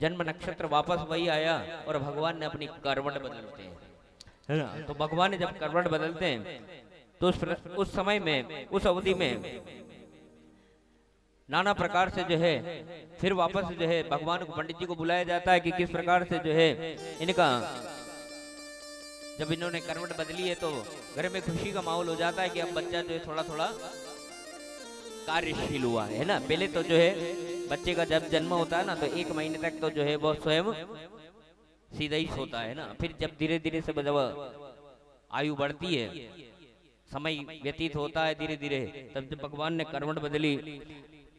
जन्म नक्षत्र वापस वही आया और भगवान ने अपनी करवट बदलते हैं, है ना। तो भगवान ने जब करवट बदलते हैं तो उस समय में, उस अवधि में नाना प्रकार से जो है फिर वापस जो है भगवान को, पंडित जी को बुलाया जाता है कि किस प्रकार से जो है इनका, जब इन्होंने करवट बदली है तो घर में खुशी का माहौल हो जाता है कि अब बच्चा जो है थोड़ा थोड़ा कार्यशील हुआ है ना। पहले तो जो है बच्चे का जब जन्म होता है ना तो 1 महीने तक तो जो है वो स्वयं सीधा ही सोता है ना। फिर जब धीरे धीरे से जब आयु बढ़ती है, समय व्यतीत होता है धीरे धीरे, तब जब भगवान ने करवट बदली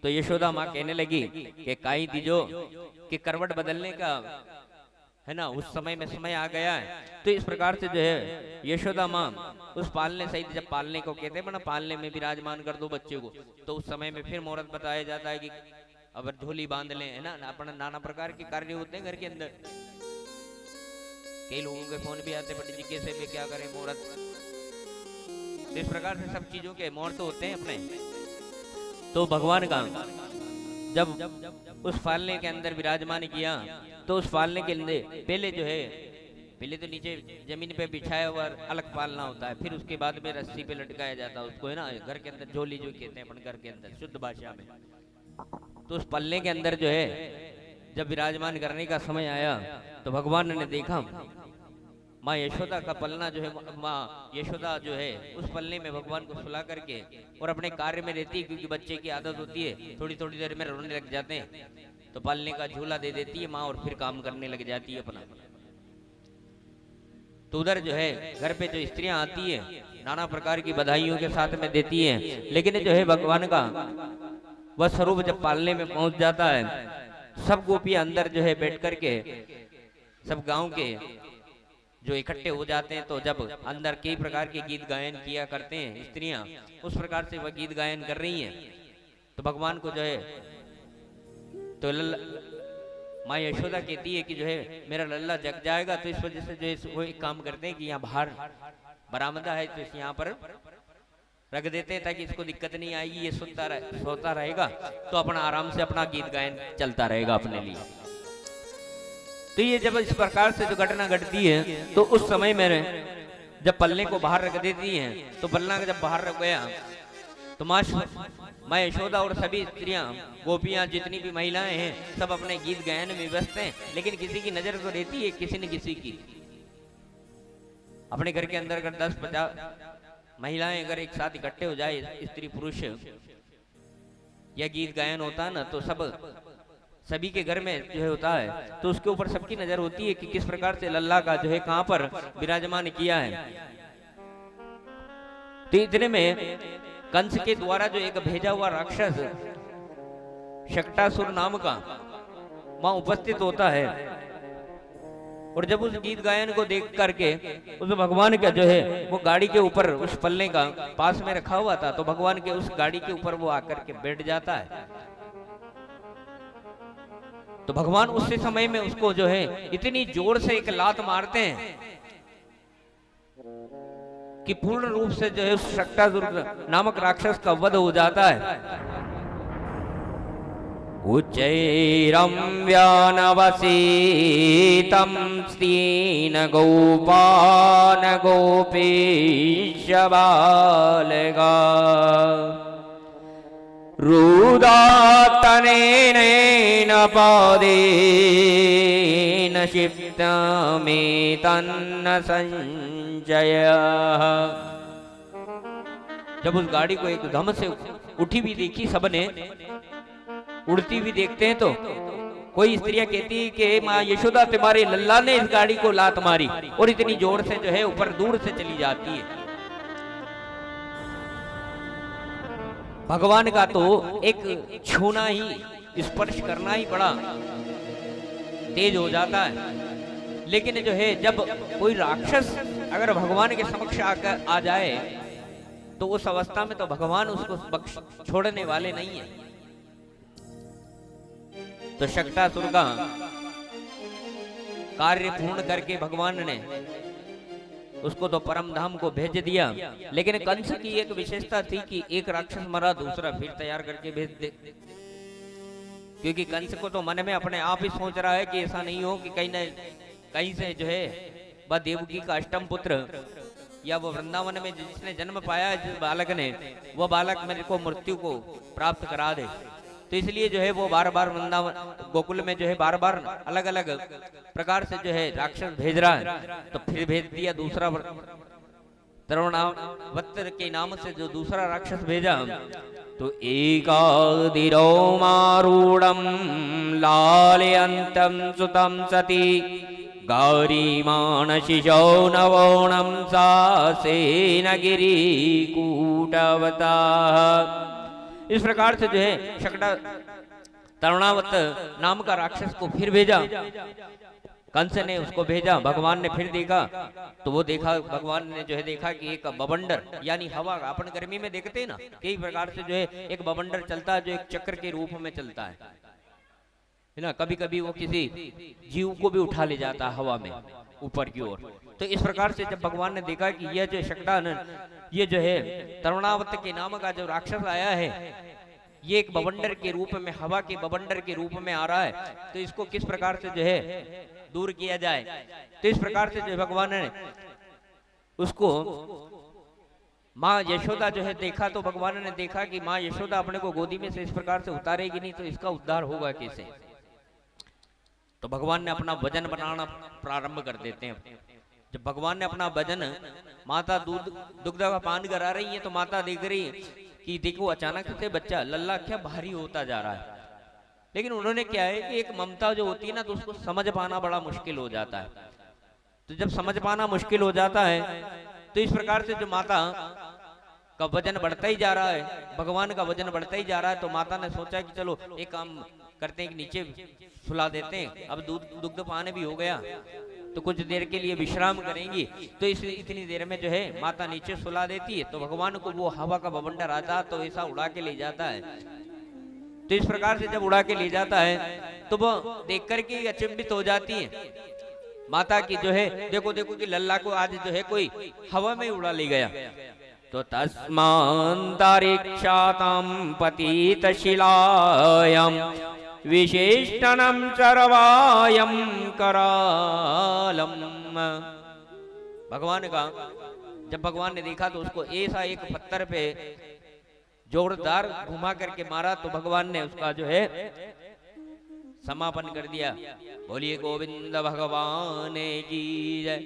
तो यशोदा माँ कहने लगी कि काई दीजो कि करवट बदलने का, है ना, उस समय में समय आ गया है। तो इस प्रकार से जो है यशोदा माँ उस पालने सहित, जब पालने को कहते हैं ना, पालने में विराजमान कर दो बच्चे को, तो उस समय में फिर मुहूर्त बताया जाता है कि अब झोली बांध लें, है ना। अपना नाना प्रकार के कार्य होते हैं घर के अंदर। कई लोगों के फोन भी आते, पंडित जी कैसे भी क्या करें मुहूर्त। तो इस प्रकार से सब चीजों के मुहूर्त होते हैं अपने। तो भगवान का जब उस पालने के अंदर विराजमान किया तो उस पालने के लिए पहले जो है, पहले तो नीचे जमीन पे बिछाया हुआ अलग पालना होता है, फिर उसके बाद में रस्सी पे लटकाया जाता है उसको, है ना। घर के अंदर झोली जो कहते हैं अपन घर के अंदर शुद्ध भाषा में। तो उस पलने के अंदर जो है जब विराजमान करने का समय आया तो भगवान ने देखा माँ यशोदा का पलना जो है, माँ यशोदा जो है उस पलने में भगवान को सुला करके और अपने कार्य में रहती है, क्योंकि बच्चे की आदत होती है थोड़ी थोड़ी देर में रोने लग जाते हैं, तो पालने का झूला दे देती है माँ और फिर काम करने लग जाती है अपना। तो उधर जो है घर पे जो स्त्रियां आती है नाना प्रकार की बधाइयों के साथ में देती है, लेकिन जो है भगवान का वह स्वरूप जब पालने में पहुंच जाता है, सब गोपियां अंदर जो है बैठ करके, सब गांव के जो इकट्ठे हो जाते हैं, तो जब अंदर कई प्रकार के गीत गायन किया करते हैं स्त्रियां, उस प्रकार से वह गीत गायन कर रही हैं। तो भगवान को जो है तो माँ यशोदा कहती है कि जो है मेरा लल्ला जग जाएगा, तो इस वजह से जो है वो एक काम करते हैं कि यहाँ बाहर बरामदा है तो यहाँ पर रख देते हैं ताकि इसको दिक्कत नहीं आएगी, ये सोता रहेगा तो अपना आराम से अपना गीत गायन चलता रहेगा अपने लिए। तो ये जब इस प्रकार से जो घटना घटती है तो उस समय में जब पल्ले को बाहर रख देती हैं, तो पल्ला जब बाहर रख गया तो माँ यशोदा और सभी स्त्रियां, गोपियां, जितनी भी महिलाएं हैं, सब अपने गीत गायन में व्यस्त हैं, लेकिन किसी की नजर तो रहती है किसी न किसी की। अपने घर के अंदर अगर 10-50 महिलाएं अगर एक साथ इकट्ठे हो जाए, स्त्री पुरुष, या गीत गायन होता है ना, तो सभी के घर में जो है होता है, तो उसके ऊपर सबकी नजर होती है कि किस प्रकार से लल्ला का जो है कहां पर विराजमान किया है। तो इतने में कंस के द्वारा जो एक भेजा हुआ राक्षस शक्टासुर नाम का वहां उपस्थित होता है, और जब उस गीत गायन को देख करके उस भगवान का जो है वो गाड़ी के ऊपर उस पल्ले का पास में रखा हुआ था, तो भगवान के उस गाड़ी के ऊपर वो आकर के बैठ जाता है। तो भगवान उसी समय में उसको जो है इतनी जोर से एक लात मारते हैं कि पूर्ण रूप से जो है उस शक्टासुर नामक राक्षस का वध हो जाता है। उच्चैरं व्यानवसीतं स्तीन गोपान गोपीश बालगा रुदातनेन पादेन क्षिप्तमेतन्न संजय। जब उस गाड़ी को एकदम से उठी भी देखी सबने, उड़ती हुई देखते हैं, तो कोई स्त्रियां कहती है कि माँ यशोदा तुम्हारे लल्ला ने इस गाड़ी को लात मारी, और इतनी जोर से जो है ऊपर दूर से चली जाती है। भगवान का तो एक छूना ही, स्पर्श करना ही बड़ा तेज हो जाता है, लेकिन जो है जब कोई राक्षस अगर भगवान के समक्ष आकर आ जाए तो उस अवस्था में तो भगवान उसको छोड़ने वाले नहीं है। तो शक्टासुर का कार्य पूर्ण करके भगवान ने उसको तो परम धाम को भेज दिया, लेकिन कंस की एक विशेषता थी कि एक राक्षस मरा दूसरा फिर तैयार करके भेज दे। क्योंकि कंस को तो मन में अपने आप ही सोच रहा है कि ऐसा नहीं हो कि कहीं न कहीं से जो है वह देवकी का अष्टम पुत्र या वो वृंदावन में जिसने जन्म पाया जिस बालक ने, वह बालक मेरे को मृत्यु को प्राप्त करा दे। तो इसलिए जो है वो बार बार वृंदावन गोकुल में जो है बार बार अलग अलग प्रकार से जो है राक्षस भेज रहा है। तो फिर भेज दिया दूसरा तरुणावत के नाम से जो दूसरा राक्षस भेजा। तो एकादिरो मारूढ़म लालयन्तं सुतं सती गौरीमाण शिशौ नवोणं सासेन गिरिकूटवता। इस प्रकार से जो है शकटा तरुणावत नाम का राक्षस को फिर भेजा। कंस ने उसको भेजा, भगवान ने फिर देखा तो वो देखा, भगवान ने जो है देखा कि एक बवंडर यानी हवा, अपन गर्मी में देखते हैं ना कई प्रकार से जो है एक बवंडर चलता है जो एक चक्र के रूप में चलता है ना। कभी कभी वो किसी जीव को भी उठा ले जाता है हवा में ऊपर की ओर। तो इस प्रकार से जब भगवान ने देखा कि यह जो शकटानन, ये जो है तरुणावत के नाम का जो राक्षस आया है, ये एक बवंडर के रूप में, हवा के बवंडर के रूप में आ रहा है, तो इसको किस प्रकार से जो है दूर किया जाए। तो इस प्रकार से जो भगवान ने उसको माँ यशोदा जो है देखा, तो भगवान ने देखा कि माँ यशोदा अपने को गोदी में से इस प्रकार से उतारेगी नहीं तो इसका उद्धार होगा कैसे। तो भगवान ने अपना वजन बनाना प्रारंभ कर देते हैं। जब भगवान ने अपना वजन, माता दुग्ध का पान करा रही है तो माता देख रही है कि देखो अचानक से बच्चा लल्ला क्या भारी होता जा रहा है। लेकिन उन्होंने क्या है कि एक ममता जो होती है ना, तो उसको समझ पाना बड़ा मुश्किल हो जाता है। तो जब समझ पाना मुश्किल हो जाता है तो इस प्रकार से जो माता का वजन बढ़ता ही जा रहा है, भगवान का वजन बढ़ता ही जा रहा है, तो माता ने सोचा कि चलो एक काम करते हैं कि नीचे सुला देते हैं, अब दुग्ध पान भी हो गया तो कुछ देर के लिए विश्राम करेंगी। तो इतनी देर में जो है माता नीचे सुला देती है, तो भगवान को वो हवा का बवंडर आता तो ऐसा उड़ा के ले जाता है। तो इस प्रकार से जब उड़ा के ले जाता है तो वो देख करके अचंभित हो जाती है माता की, जो है देखो देखो कि लल्ला को आज जो है कोई हवा में उड़ा ले गया। तो तस्मान्तरिक्षातं पतितशिलायां विशेषणं सर्वायं करालम। भगवान का जब भगवान ने देखा तो उसको ऐसा एक पत्थर पे जोरदार घुमा करके मारा, तो भगवान ने उसका जो है समापन कर दिया। बोलिए गोविंद भगवान की जय।